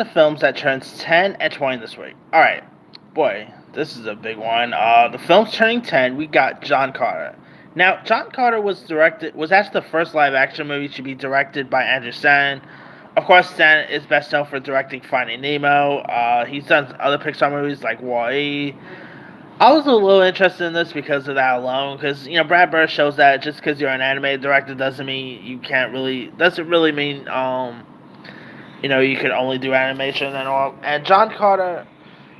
the films that turns 10 and 20 this week. Alright, boy, this is a big one. The films turning 10, we got John Carter. Now, John Carter was actually the first live action movie to be directed by Andrew Stanton. Of course, Stanton is best known for directing Finding Nemo. He's done other Pixar movies like Wall-E. I was a little interested in this because of that alone. Because Brad Bird shows that just because you're an animated director doesn't mean you can't really doesn't really mean you could only do animation and all. And John Carter,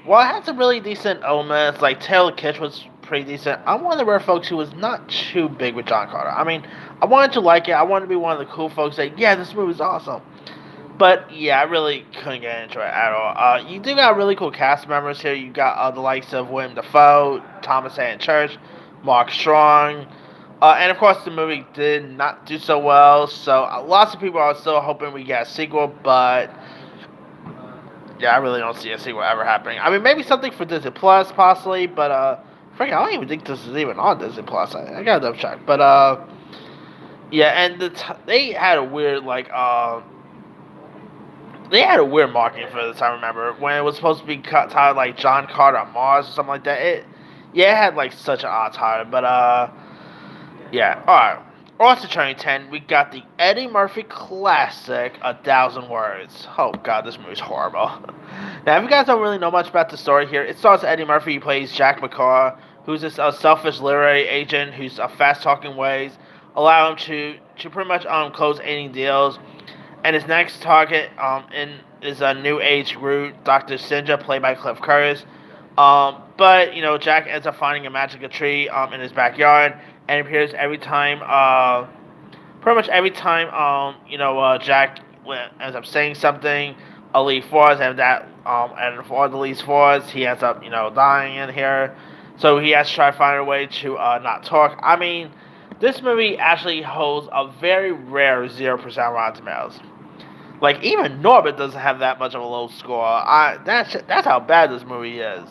well, it had some really decent elements. Like Taylor Kitsch was pretty decent. I'm one of the rare folks who was not too big with John Carter. I mean, I wanted to like it. I wanted to be one of the cool folks that, yeah, this movie's awesome. But yeah, I really couldn't get into it at all. You do got really cool cast members here. You got the likes of William Dafoe, Thomas Haden Church, Mark Strong, and of course the movie did not do so well. So lots of people are still hoping we get a sequel, but yeah, I really don't see a sequel ever happening. I mean, maybe something for Disney Plus possibly, but frankly, I don't even think this is even on Disney Plus. I gotta double check, but yeah, and they had a weird they had a weird marketing for this, I remember. When it was supposed to be titled like John Carter on Mars or something like that. It had like such an odd title. But yeah. Alright. Also turning 10, we got the Eddie Murphy classic, 1,000 Words. Oh god, this movie's horrible. Now, if you guys don't really know much about the story here, it stars Eddie Murphy. He plays Jack McCaw, who's this selfish literary agent who's fast-talking ways allow him to pretty much close any deals. And his next target is a new age root, Dr. Syndra, played by Cliff Curtis. But Jack ends up finding a magical tree in his backyard, and it appears every time, pretty much every time, Jack ends up saying something, a leaf falls, and and for the leaves falls, he ends up, dying in here. So he has to try to find a way to not talk. I mean, this movie actually holds a very rare 0% Rotten Tomatoes. Like, even Norbit doesn't have that much of a low score. That's how bad this movie is.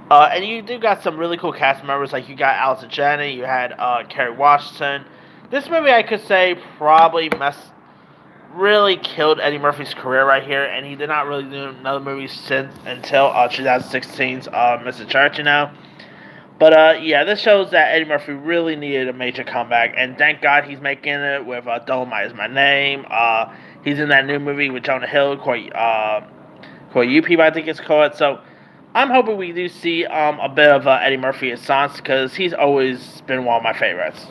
And you do got some really cool cast members, like you got Allison Janney, you had Kerry Washington. This movie, I could say, probably really killed Eddie Murphy's career right here, and he did not really do another movie until 2016's Mr. Church, But yeah, this shows that Eddie Murphy really needed a major comeback, and thank God he's making it with Dolomite Is My Name. He's in that new movie with Jonah Hill called You People, I think it's called. So I'm hoping we do see a bit of Eddie Murphy at Sans, because he's always been one of my favorites.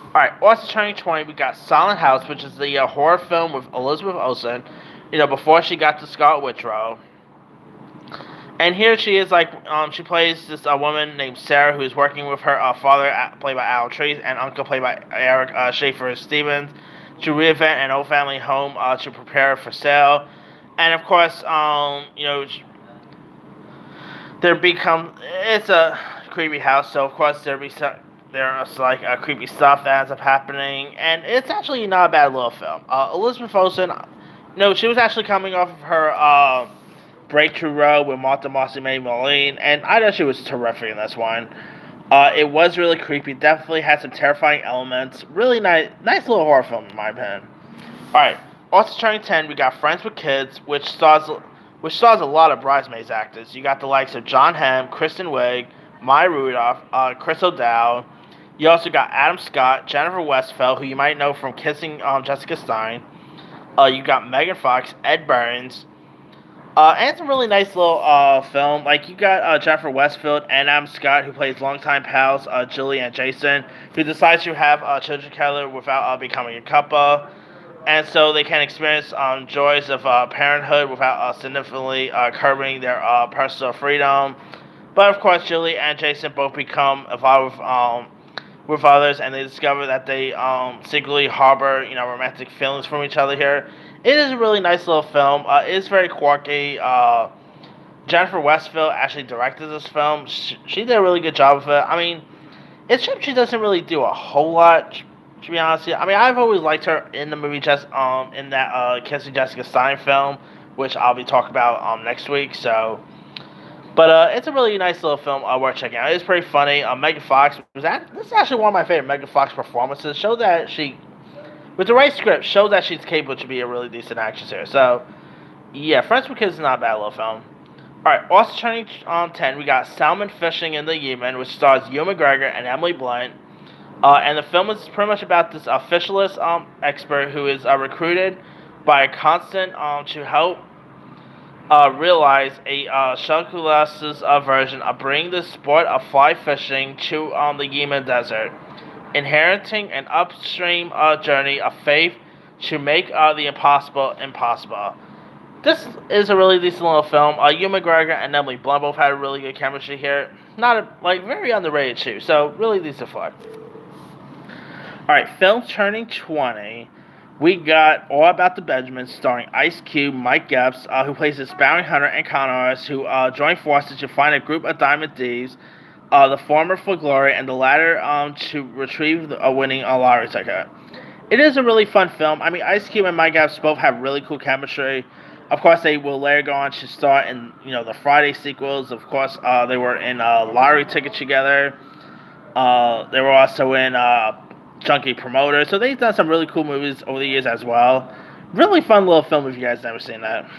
Alright, also turning 20, we got Silent House, which is the horror film with Elizabeth Olsen, before she got the Scarlet Witch role. And here she is, she plays this woman named Sarah, who is working with her father, played by Al Treese, and uncle, played by Eric Schaefer Stevens, to reinvent an old family home to prepare it for sale. And of course, it's a creepy house, so of course there's creepy stuff that ends up happening, and it's actually not a bad little film. Elizabeth Olsen, she was actually coming off of her breakthrough role with Martha Moss and May Moline, and I thought she was terrific in this one. It was really creepy, definitely had some terrifying elements, really nice little horror film in my opinion. Alright, also turning 10, we got Friends with Kids, which stars a lot of Bridesmaids actors. You got the likes of John Hamm, Kristen Wiig, Maya Rudolph, Chris O'Dowd. You also got Adam Scott, Jennifer Westfeldt, who you might know from Kissing Jessica Stein. You got Megan Fox, Ed Burns. And it's a really nice little film. Like, you got Jennifer Westfield and Adam Scott, who plays longtime pals Julie and Jason, who decides to have children together without becoming a couple. And so they can experience joys of parenthood without significantly curbing their personal freedom. But of course, Julie and Jason both become involved with others, and they discover that they secretly harbor, romantic feelings from each other here. It is a really nice little film. It is very quirky. Jennifer Westfield actually directed this film. She did a really good job of it. I mean, it's true she doesn't really do a whole lot, to be honest with you. I mean, I've always liked her in the movie in that Kissing Jessica Stein film, which I'll be talking about next week. So, but it's a really nice little film worth checking out. It's pretty funny. Megan Fox this is actually one of my favorite Megan Fox performances. Show that with the right script, shows that she's capable to be a really decent actress here. So, Yeah, Friends with Kids is not a bad little film. Alright, also turning on 10, we got Salmon Fishing in the Yemen, which stars Ewan McGregor and Emily Blunt. And the film is pretty much about this fisherless expert who is recruited by a constant to help realize a Shangri-La's version of bringing the sport of fly fishing to the Yemen desert, inheriting an upstream journey of faith to make the impossible impossible. This is a really decent little film. Ewan McGregor and Emily Blunt both had a really good chemistry here. Not very underrated too. So really decent flick. All right, film turning 20. We got All About the Benjamins, starring Ice Cube, Mike Epps, who plays a bounty hunter and con artist who join forces to find a group of diamond thieves, the former for glory and the latter to retrieve a winning lottery ticket. It is a really fun film. I mean, Ice Cube and Mike Epps both have really cool chemistry. Of course, they will later go on to star in the Friday sequels. Of course, they were in Lottery Ticket together. They were also in Junkie Promoter. So they've done some really cool movies over the years as well. Really fun little film if you guys never seen that.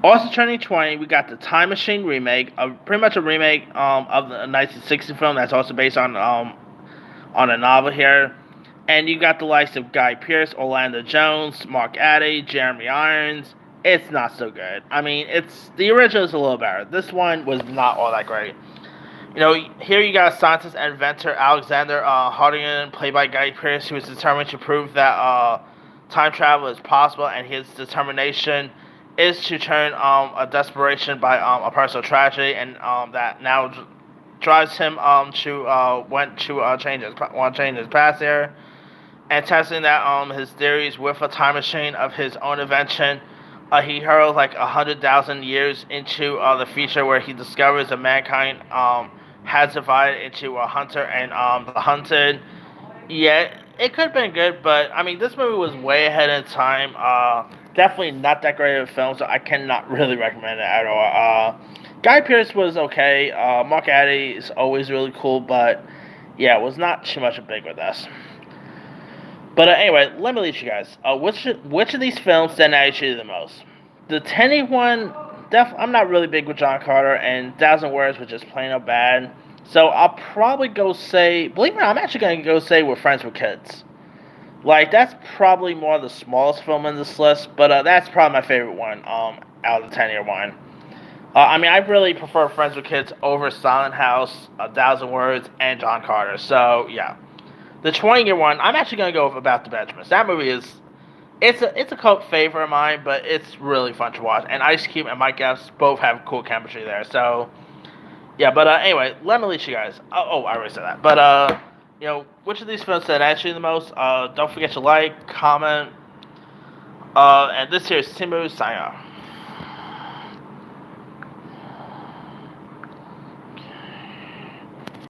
Also turning 20, we got the Time Machine remake, pretty much a remake of the 1960 film that's also based on a novel here. And you got the likes of Guy Pearce, Orlando Jones, Mark Addy, Jeremy Irons. It's not so good. I mean, the original is a little better. This one was not all that great. Here you got scientist and inventor Alexander Hardingen, played by Guy Pearce, who is determined to prove that time travel is possible, and his determination is to turn a desperation by a personal tragedy, and that now drives him to want to change his past here, and testing that his theories with a time machine of his own invention. He hurls like 100,000 years into the future, where he discovers that mankind has divided into a hunter and the hunted. Yeah, it could have been good, but I mean, this movie was way ahead in time. Definitely not that great of a film, so I cannot really recommend it at all. Guy Pearce was okay. Mark Addy is always really cool, but yeah, it was not too much of big with us. But anyway, let me leave you guys. Which of these films stand out to you the most? The Tenny one, I'm not really big with John Carter, and 1,000 Words was just plain old bad. So I'll probably go say, believe it or not, I'm actually going to go say We're Friends with Kids. Like, that's probably more the smallest film in this list, but that's probably my favorite one out of the 10-year one. I mean, I really prefer Friends with Kids over Silent House, 1,000 Words, and John Carter. So, yeah. The 20-year one, I'm actually going to go with About the Benjamins. That movie it's a cult favorite of mine, but it's really fun to watch. And Ice Cube and Mike Epps both have cool chemistry there. So, yeah, but anyway, let me leave you guys. Oh, I already said that. But, which of these films stand out to you the most? Don't forget to like, comment. And this here is Timu signing off.